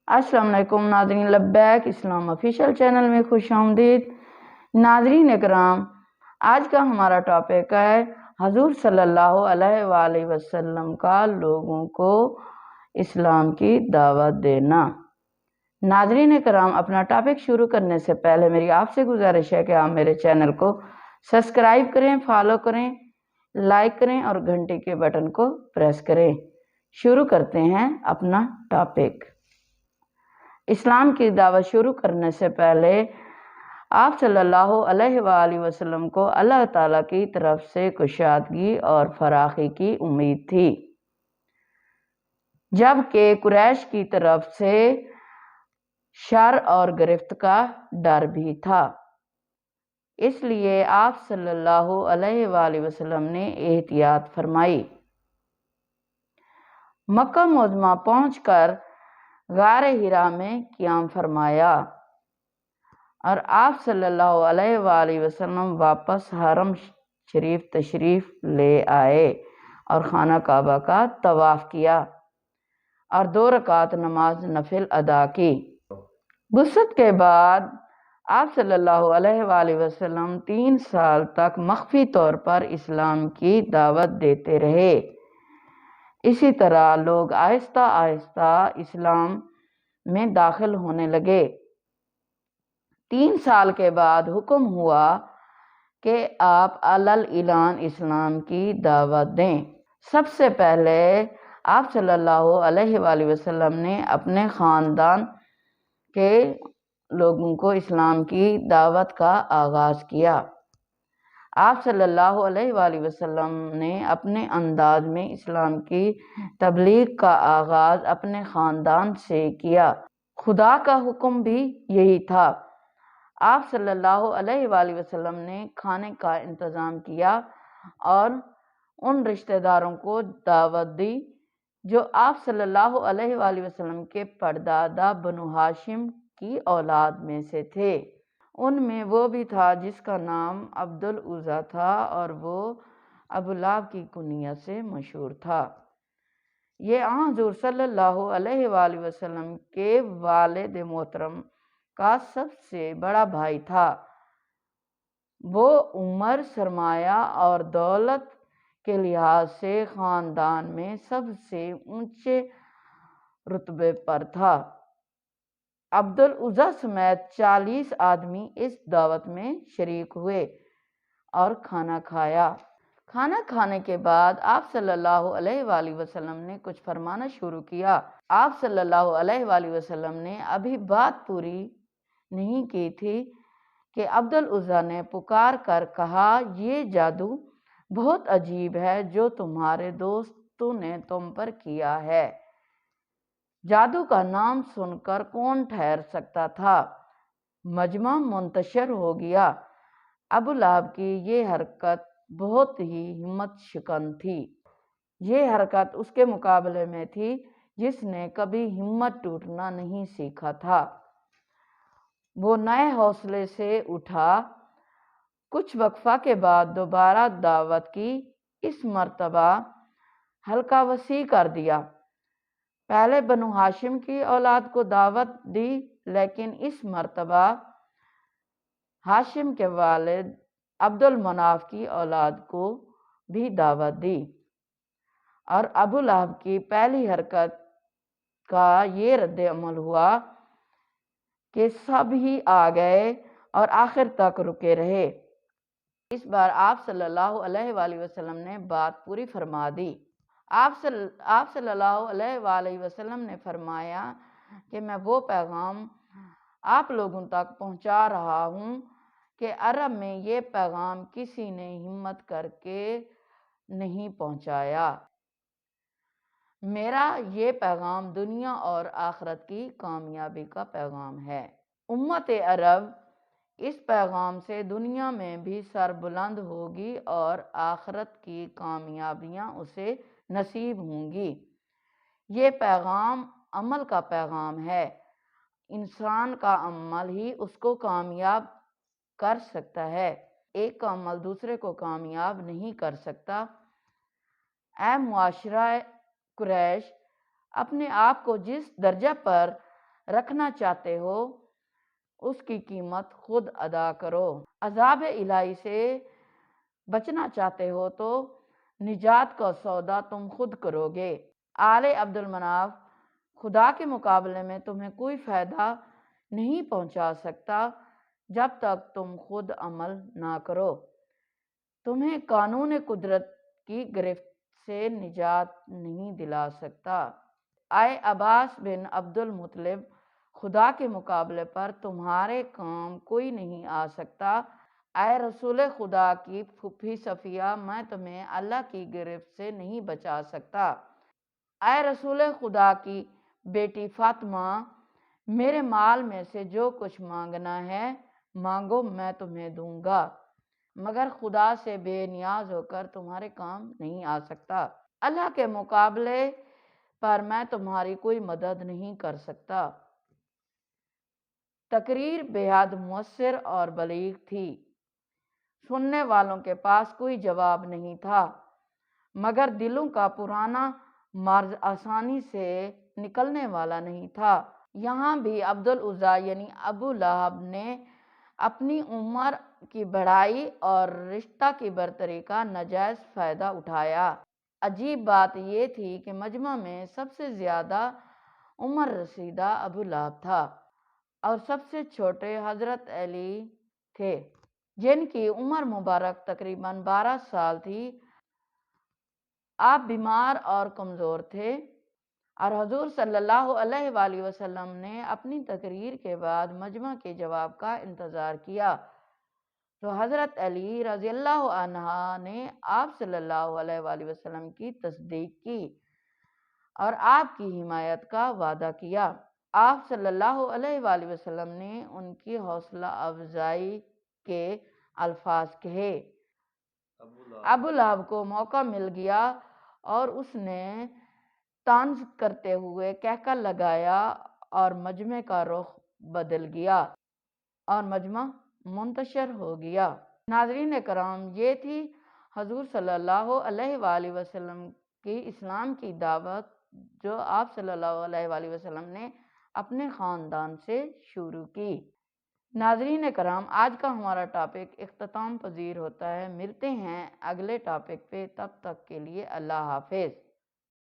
अस्सलाम वालेकुम नाज़रीन, लब्बैक इस्लाम ऑफिशियल चैनल में खुश आमदीद। नाज़रीन इकराम, आज का हमारा टॉपिक है हजूर सल्लल्लाहु अलैहि वसल्लम का लोगों को इस्लाम की दावत देना। नाज़रीन इकराम, अपना टॉपिक शुरू करने से पहले मेरी आपसे गुजारिश है कि आप मेरे चैनल को सब्सक्राइब करें, फॉलो करें, लाइक करें और घंटी के बटन को प्रेस करें। शुरू करते हैं अपना टॉपिक। इस्लाम की दावत शुरू करने से पहले आप सल्लल्लाहु अलैहि वसल्लम को अल्लाह ताला की तरफ से कुशादगी और फराखी की उम्मीद थी, जबकि कुरैश की तरफ से शर और गिरफ्त का डर भी था। इसलिए आप सल्लल्लाहु अलैहि वसल्लम ने एहतियात फरमाई। मक्का मुअज़्ज़मा पहुंचकर गारे हिरा में क़ियाम फरमाया और आप सल्लल्लाहु अलैहि वसल्लम वापस हरम शरीफ तशरीफ ले आए और खाना काबा का तवाफ किया और 2 रकात नमाज नफिल अदा की। गुस्सत के बाद आप सल्लल्लाहु अलैहि वसल्लम 3 साल तक मख्फी तौर पर इस्लाम की दावत देते रहे। इसी तरह लोग आहिस्ता आहिस्ता इस्लाम में दाखिल होने लगे। 3 साल के बाद हुक्म हुआ कि आप अलल इलान इस्लाम की दावत दें। सबसे पहले आप सल्लल्लाहु अलैहि वसल्लम ने अपने ख़ानदान के लोगों को इस्लाम की दावत का आगाज़ किया। आप सल्लल्लाहु अलैहि वसल्लम ने अपने अंदाज में इस्लाम की तबलीग का आगाज़ अपने ख़ानदान से किया। खुदा का हुक्म भी यही था। आप सल्लल्लाहु अलैहि वसल्लम ने खाने का इंतज़ाम किया और उन रिश्तेदारों को दावत दी जो आप सल्लल्लाहु अलैहि वसल्लम के परदादा बनु हाशिम की औलाद में से थे। उनमें वो भी था जिसका नाम अब्दुल उज़्ज़ा था और वो अबू लहब की कुनियत से मशहूर था। ये हुज़ूर सल्लल्लाहु अलैहि वसल्लम के वालिद मोहतरम का सबसे बड़ा भाई था। वो उम्र, सरमाया और दौलत के लिहाज से ख़ानदान में सबसे ऊंचे रुतबे पर था। अब्दुल उज़्ज़ा समेत 40 आदमी इस दावत में शरीक हुए और खाना खाया। खाना खाने के बाद आप सल्लल्लाहु अलैहि वसल्लम ने कुछ फरमाना शुरू किया। आप सल्लल्लाहु अलैहि वसल्लम ने अभी बात पूरी नहीं की थी कि अब्दुल उज़्ज़ा ने पुकार कर कहा, ये जादू बहुत अजीब है जो तुम्हारे दोस्तों ने तुम पर किया है। जादू का नाम सुनकर कौन ठहर सकता था। मजमा मुंतशर हो गया। अबू लहब की ये हरकत बहुत ही हिम्मत शिकन थी। ये हरकत उसके मुकाबले में थी जिसने कभी हिम्मत टूटना नहीं सीखा था। वो नए हौसले से उठा। कुछ वक्फा के बाद दोबारा दावत की। इस मर्तबा हल्का वसी कर दिया। पहले बनु हाशिम की औलाद को दावत दी, लेकिन इस मर्तबा हाशिम के वालिद अब्दुल मनाफ की औलाद को भी दावत दी और अबू लहब की पहली हरकत का ये रद्द अमल हुआ कि सब ही आ गए और आखिर तक रुके रहे। इस बार आप सल्लल्लाहु अलैहि वसल्लम ने बात पूरी फरमा दी। आप सल्लल्लाहु अलैहि वसल्लम ने फरमाया कि मैं वो पैगाम आप लोगों तक पहुंचा रहा हूं कि अरब में ये पैगाम किसी ने हिम्मत करके नहीं पहुंचाया। मेरा ये पैगाम दुनिया और आखिरत की कामयाबी का पैगाम है। उम्मत अरब इस पैगाम से दुनिया में भी सरबुलंद होगी और आखिरत की कामयाबियां उसे नसीब होंगी। ये पैगाम अमल का पैगाम है। इंसान का अमल ही उसको कामयाब कर सकता है। एक का अमल दूसरे को कामयाब नहीं कर सकता। ऐ मुआशरा कुरैश, अपने आप को जिस दर्जा पर رکھنا چاہتے ہو اس کی قیمت خود ادا کرو۔ عذاب الہی سے بچنا چاہتے ہو تو نجات کا سودا تم خود کرو گے۔ آل عبد المناف خدا کے مقابلے میں تمہیں کوئی فائدہ نہیں پہنچا سکتا جب تک تم خود عمل نہ کرو۔ تمہیں قانون قدرت کی گرفت سے نجات نہیں دلا سکتا۔ اے عباس بن عبد المطلب، خدا کے مقابلے پر تمہارے کام کوئی نہیں آ سکتا۔ اے رسول خدا کی پھوپھی صفیہ، میں تمہیں اللہ کی گرفت سے نہیں بچا سکتا۔ اے رسول خدا کی بیٹی فاطمہ، میرے مال میں سے جو کچھ مانگنا ہے مانگو، میں تمہیں دوں گا، مگر خدا سے بے نیاز ہو کر تمہارے کام نہیں آ سکتا۔ اللہ کے مقابلے پر میں تمہاری کوئی مدد نہیں کر سکتا۔ تقریر بے حد مؤثر اور بلیغ تھی۔ سننے والوں کے پاس کوئی جواب نہیں تھا، مگر دلوں کا پرانا مرض آسانی سے نکلنے والا نہیں تھا۔ یہاں بھی عبدالعزیٰ یعنی ابو لہب نے اپنی عمر کی بڑائی اور رشتہ کی برتری کا ناجائز فائدہ اٹھایا۔ عجیب بات یہ تھی کہ مجمع میں سب سے زیادہ عمر رسیدہ ابو لہب تھا اور سب سے چھوٹے حضرت علی تھے، جن کی عمر مبارک تقریباً 12 سال تھی۔ آپ بیمار اور کمزور تھے اور حضور صلی اللہ علیہ وآلہ وسلم نے اپنی تقریر کے بعد مجمع کے جواب کا انتظار کیا تو حضرت علی رضی اللہ عنہ نے آپ صلی اللہ علیہ وآلہ وسلم کی تصدیق کی اور آپ کی حمایت کا وعدہ کیا۔ آپ صلی اللہ علیہ وآلہ وسلم نے ان کی حوصلہ افزائی کے الفاظ کہے۔ ابو لہب کو موقع مل گیا اور اس نے طنز کرتے ہوئے کہکہ لگایا اور مجمع کا رخ بدل گیا اور مجمع منتشر ہو گیا۔ ناظرین کرام، یہ تھی حضور صلی اللہ علیہ وآلہ وسلم کی اسلام کی دعوت جو آپ صلی اللہ علیہ وآلہ وسلم نے اپنے خاندان سے شروع کی۔ ناظرین کرام، آج کا ہمارا ٹاپک اختتام پذیر ہوتا ہے۔ ملتے ہیں اگلے ٹاپک پہ، تب تک کے لیے اللہ حافظ۔